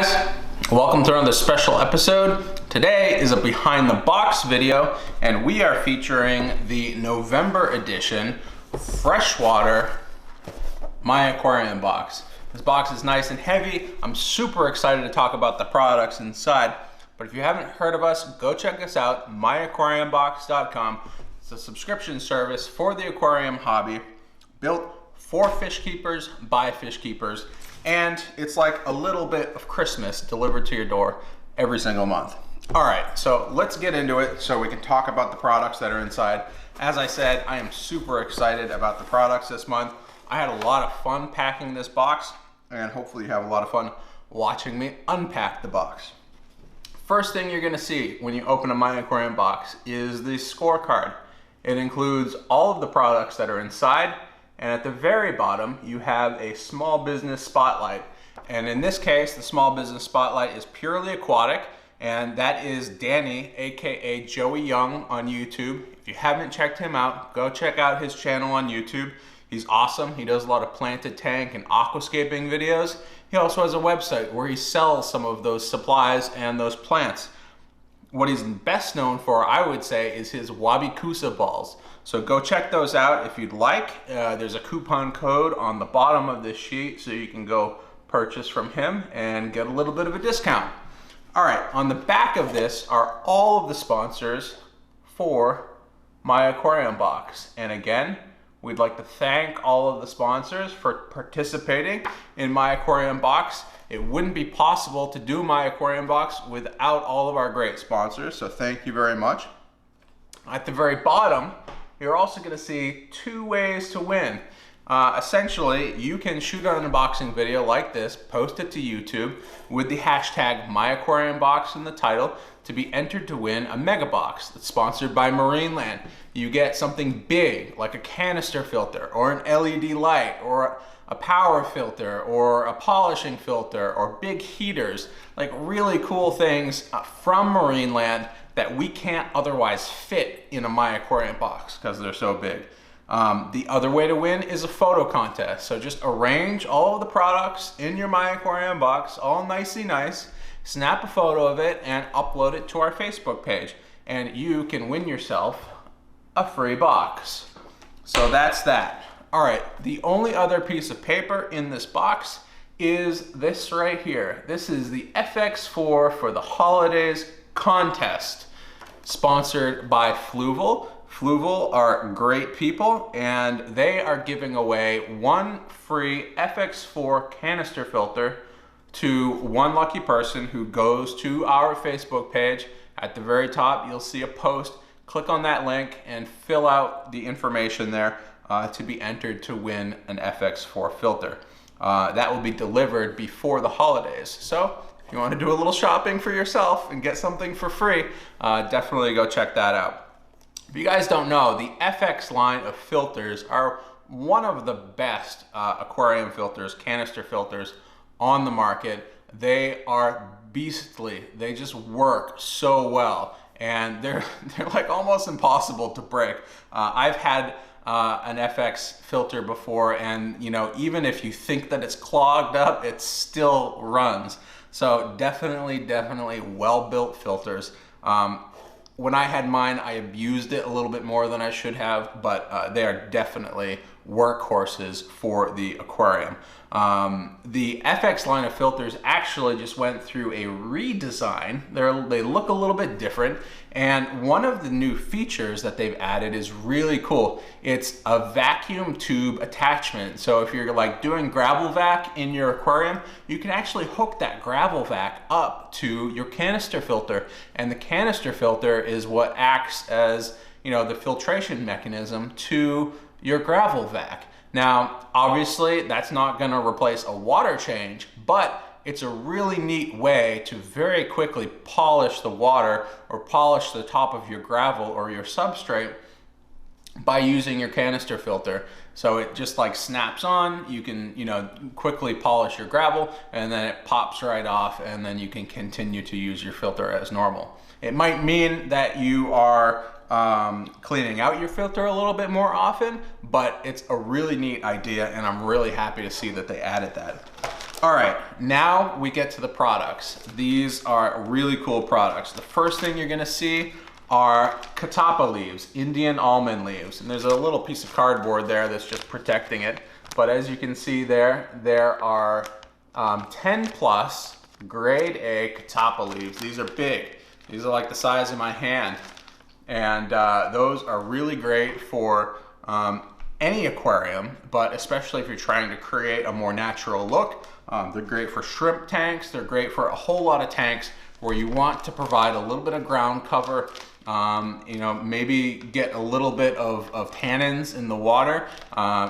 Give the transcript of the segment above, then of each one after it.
guys, welcome to another special episode. Today is a behind the box video and we are featuring the November edition Freshwater My Aquarium box. This box is nice and heavy. I'm super excited to talk about the products inside, but if you haven't heard of us, go check us out, myaquariumbox.com. It's a subscription service for the aquarium hobby, built for fish keepers by fish keepers. And it's like a little bit of Christmas delivered to your door every single month. All right, so let's get into it so we can talk about the products that are inside. As I said, I am super excited about the products this month. I had a lot of fun packing this box, and hopefully you have a lot of fun watching me unpack the box. First thing you're gonna see when you open a My Aquarium box is the scorecard. It includes all of the products that are inside, and at the very bottom, you have a small business spotlight. And in this case, the small business spotlight is purely aquatic, and that is Danny, AKA Joey Young on YouTube. If you haven't checked him out, go check out his channel on YouTube. He's awesome. He does a lot of planted tank and aquascaping videos. He also has a website where he sells some of those supplies and those plants. What he's best known for, I would say, is his Wabikusa balls. So go check those out if you'd like. There's a coupon code on the bottom of this sheet so you can go purchase from him and get a little bit of a discount. All right, on the back of this are all of the sponsors for My Aquarium box. And again, we'd like to thank all of the sponsors for participating in My Aquarium box. It wouldn't be possible to do My Aquarium box without all of our great sponsors, so thank you very much. At the very bottom, you're also going to see two ways to win. Essentially, you can shoot an unboxing video like this, post it to YouTube with the hashtag MyAquariumBox in the title to be entered to win a mega box that's sponsored by Marineland. You get something big like a canister filter or an LED light or a power filter or a polishing filter or big heaters, like really cool things from Marineland that we can't otherwise fit in a My Aquarium box because they're so big. The other way to win is a photo contest. So just arrange all of the products in your My Aquarium box, all nicey nice, snap a photo of it and upload it to our Facebook page. And you can win yourself a free box. So that's that. All right, the only other piece of paper in this box is this right here. This is the FX4 for the holidays contest, sponsored by Flooville. Flooville are great people, and they are giving away one free FX4 canister filter to one lucky person who goes to our Facebook page. At the very top, you'll see a post. Click on that link and fill out the information there to be entered to win an FX4 filter. That will be delivered before the holidays. So if you want to do a little shopping for yourself and get something for free, definitely go check that out. If you guys don't know, the FX line of filters are one of the best aquarium filters, canister filters on the market. They are beastly. They just work so well, and they're like almost impossible to break. I've had an FX filter before, and you know, even if you think that it's clogged up, it still runs. So definitely well-built filters. When I had mine, I abused it a little bit more than I should have, but they are definitely workhorses for the aquarium. The FX line of filters actually just went through a redesign. They look a little bit different, and one of the new features that they've added is really cool. It's a vacuum tube attachment. So if you're like doing gravel vac in your aquarium, you can actually hook that gravel vac up to your canister filter, and the canister filter is what acts as, you know, the filtration mechanism to your gravel vac. Now, obviously, that's not gonna replace a water change, but it's a really neat way to very quickly polish the water or polish the top of your gravel or your substrate by using your canister filter. So it just like snaps on, you can, you know, quickly polish your gravel, and then it pops right off, and then you can continue to use your filter as normal. It might mean that you are cleaning out your filter a little bit more often, but it's a really neat idea, and I'm really happy to see that they added that. All right, now we get to the products. These are really cool products. The first thing you're gonna see are Kotappa leaves, Indian almond leaves. And there's a little piece of cardboard there that's just protecting it. But as you can see there are 10 plus grade A Kotappa leaves. These are big. These are like the size of my hand. And those are really great for any aquarium, but especially if you're trying to create a more natural look. They're great for shrimp tanks. They're great for a whole lot of tanks where you want to provide a little bit of ground cover, you know, maybe get a little bit of tannins in the water.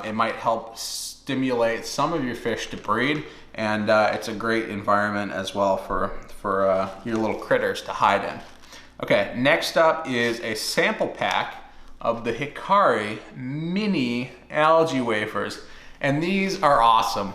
It might help stimulate some of your fish to breed, and it's a great environment as well for your little critters to hide in. Okay, next up is a sample pack of the Hikari mini algae wafers, and these are awesome.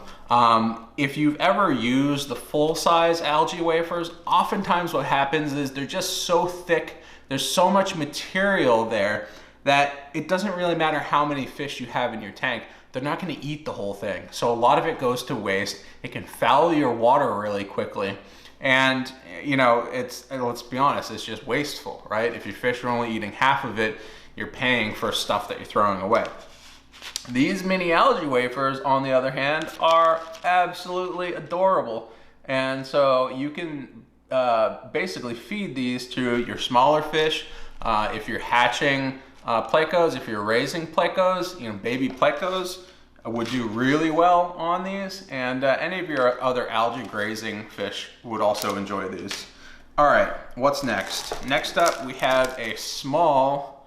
If you've ever used the full-size algae wafers, oftentimes what happens is they're just so thick, there's so much material there that it doesn't really matter how many fish you have in your tank, they're not going to eat the whole thing. So a lot of it goes to waste. It can foul your water really quickly. And, you know, let's be honest, it's just wasteful, right? If your fish are only eating half of it, you're paying for stuff that you're throwing away. These mini algae wafers, on the other hand, are absolutely adorable. And so you can basically feed these to your smaller fish. If you're hatching plecos, if you're raising plecos, you know, baby plecos would do really well on these. And any of your other algae grazing fish would also enjoy these. All right, what's next? Next up, we have a small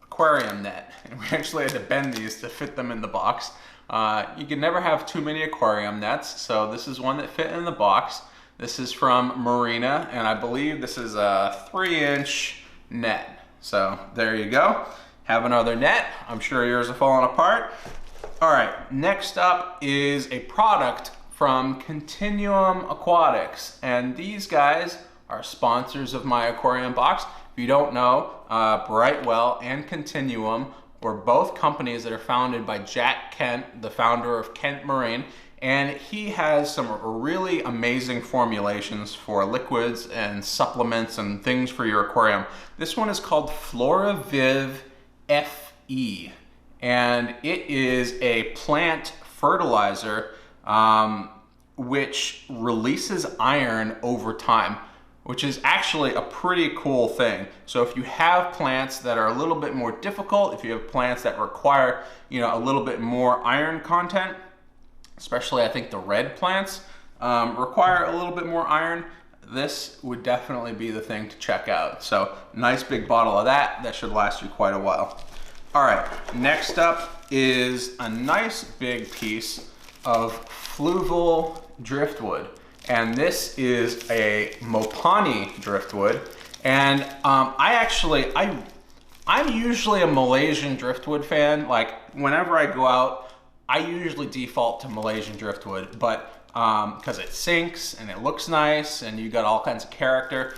aquarium net, and we actually had to bend these to fit them in the box. You can never have too many aquarium nets, so this is one that fit in the box. This is from Marina, and I believe this is a 3-inch net. So there you go. Have another net. I'm sure yours are falling apart. All right, next up is a product from Continuum Aquatics, and these guys are sponsors of my aquarium box. If you don't know, Brightwell and Continuum were both companies that are founded by Jack Kent, the founder of Kent Marine, and he has some really amazing formulations for liquids and supplements and things for your aquarium. This one is called FloraViv FE, and it is a plant fertilizer which releases iron over time, which is actually a pretty cool thing. So if you have plants that are a little bit more difficult, if you have plants that require, you know, a little bit more iron content, especially I think the red plants require a little bit more iron, this would definitely be the thing to check out. So nice big bottle of that should last you quite a while. All right, next up is a nice big piece of Flooville Driftwood. And this is a Mopani Driftwood. And I'm usually a Malaysian Driftwood fan. Like whenever I go out, I usually default to Malaysian Driftwood, but because it sinks and it looks nice and you got all kinds of character.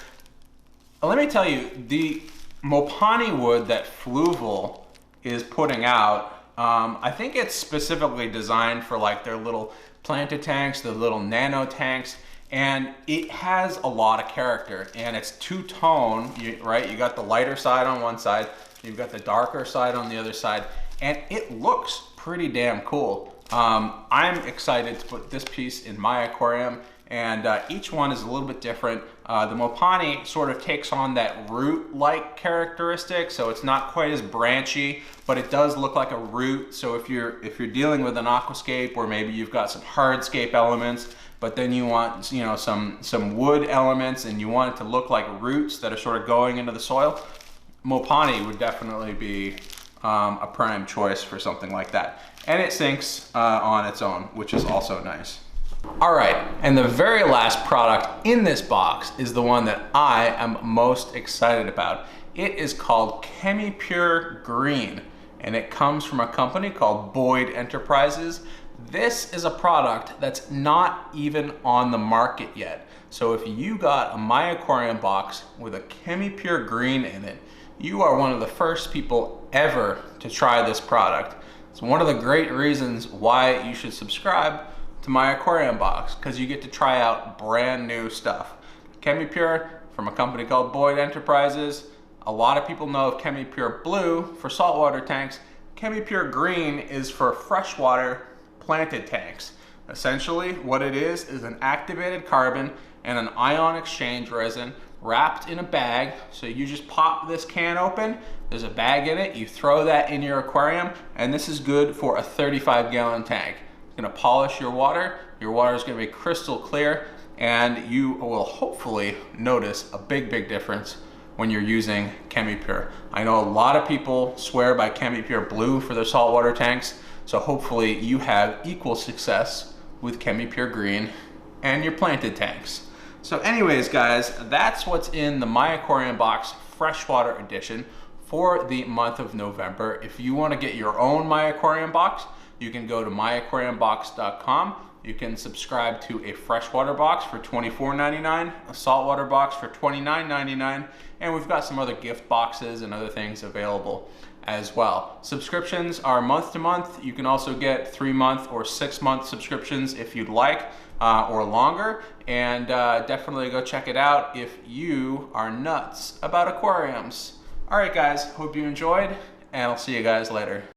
Let me tell you, the Mopani wood that Flooville is putting out, I think it's specifically designed for like their little planted tanks, the little nano tanks, and it has a lot of character, and it's two-tone, right? You got the lighter side on one side, you've got the darker side on the other side, and it looks pretty damn cool. I'm excited to put this piece in my aquarium, and each one is a little bit different. The Mopani sort of takes on that root-like characteristic, so it's not quite as branchy, but it does look like a root. So if you're dealing with an aquascape, or maybe you've got some hardscape elements, but then you want, you know, some wood elements, and you want it to look like roots that are sort of going into the soil, Mopani would definitely be a prime choice for something like that. And it sinks on its own, which is also nice. All right, and the very last product in this box is the one that I am most excited about. It is called Chemi Pure Green, and it comes from a company called Boyd Enterprises. This is a product that's not even on the market yet. So if you got a My Aquarium box with a Chemi Pure Green in it, you are one of the first people ever to try this product. It's one of the great reasons why you should subscribe to my aquarium box because you get to try out brand new stuff. Chemi Pure from a company called Boyd Enterprises. A lot of people know of Chemi Pure Blue for saltwater tanks. Chemi Pure Green is for freshwater planted tanks. Essentially, what it is an activated carbon and an ion exchange resin wrapped in a bag. So you just pop this can open, there's a bag in it, you throw that in your aquarium, and this is good for a 35-gallon tank. It's gonna polish your water is gonna be crystal clear, and you will hopefully notice a big difference when you're using Chemi Pure. I know a lot of people swear by Chemi Pure Blue for their saltwater tanks, so hopefully you have equal success with Chemi Pure Green and your planted tanks. So anyways, guys, that's what's in the My Aquarium Box Freshwater Edition for the month of November. If you want to get your own My Aquarium Box, you can go to myaquariumbox.com. You can subscribe to a freshwater box for $24.99, a saltwater box for $29.99, and we've got some other gift boxes and other things available as well. Subscriptions are month to month. You can also get 3-month or 6-month subscriptions if you'd like, or longer, and definitely go check it out if you are nuts about aquariums. All right, guys, hope you enjoyed, and I'll see you guys later.